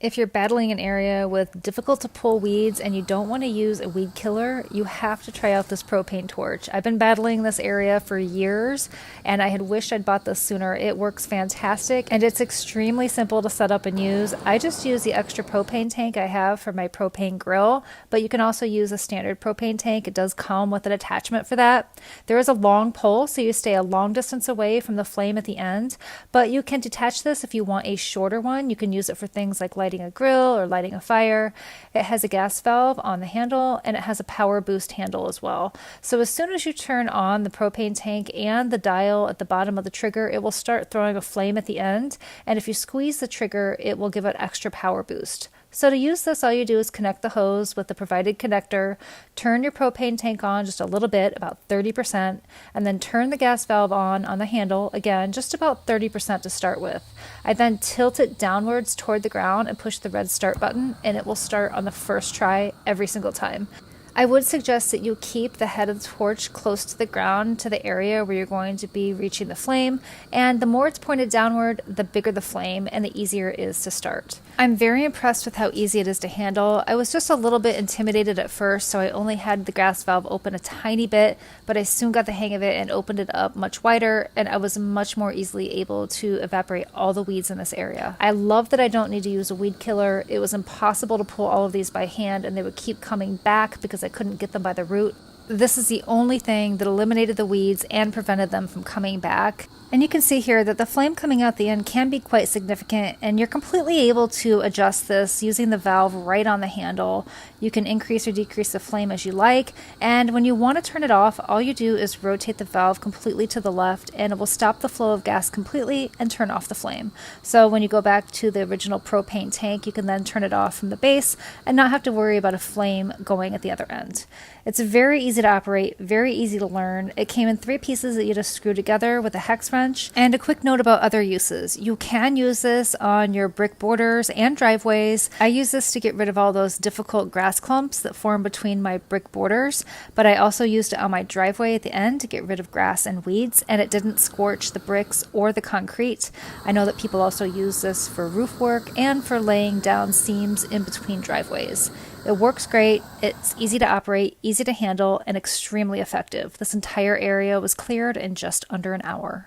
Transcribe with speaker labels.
Speaker 1: If you're battling an area with difficult to pull weeds and you don't want to use a weed killer, you have to try out this propane torch. I've been battling this area for years and I had wished I'd bought this sooner. It works fantastic and it's extremely simple to set up and use. I just use the extra propane tank I have for my propane grill, but you can also use a standard propane tank. It does come with an attachment for that. There is a long pole, so you stay a long distance away from the flame at the end, but you can detach this if you want a shorter one. You can use it for things like lighting a grill or lighting a fire. It has a gas valve on the handle and it has a power boost handle as well. So as soon as you turn on the propane tank and the dial at the bottom of the trigger, it will start throwing a flame at the end. And if you squeeze the trigger, it will give it extra power boost. So to use this, all you do is connect the hose with the provided connector, turn your propane tank on just a little bit, about 30%, and then turn the gas valve on the handle, again, just about 30% to start with. I then tilt it downwards toward the ground and push the red start button, and it will start on the first try every single time. I would suggest that you keep the head of the torch close to the ground, to the area where you're going to be reaching the flame, and the more it's pointed downward, the bigger the flame and the easier it is to start. I'm very impressed with how easy it is to handle. I was just a little bit intimidated at first, so I only had the gas valve open a tiny bit, but I soon got the hang of it and opened it up much wider, and I was much more easily able to evaporate all the weeds in this area. I love that I don't need to use a weed killer. It was impossible to pull all of these by hand, and they would keep coming back because I couldn't get them by the root. This is the only thing that eliminated the weeds and prevented them from coming back. And you can see here that the flame coming out the end can be quite significant, and you're completely able to adjust this using the valve right on the handle. You can increase or decrease the flame as you like, and when you want to turn it off, all you do is rotate the valve completely to the left and it will stop the flow of gas completely and turn off the flame. So when you go back to the original propane tank, you can then turn it off from the base and not have to worry about a flame going at the other end. It's very easy to operate, very easy to learn. It came in 3 pieces that you just screw together with a hex wrench. And a quick note about other uses. You can use this on your brick borders and driveways. I use this to get rid of all those difficult grass clumps that form between my brick borders, but I also used it on my driveway at the end to get rid of grass and weeds, and it didn't scorch the bricks or the concrete. I know that people also use this for roof work and for laying down seams in between driveways. It works great, it's easy to operate, easy to handle, and extremely effective. This entire area was cleared in just under an hour.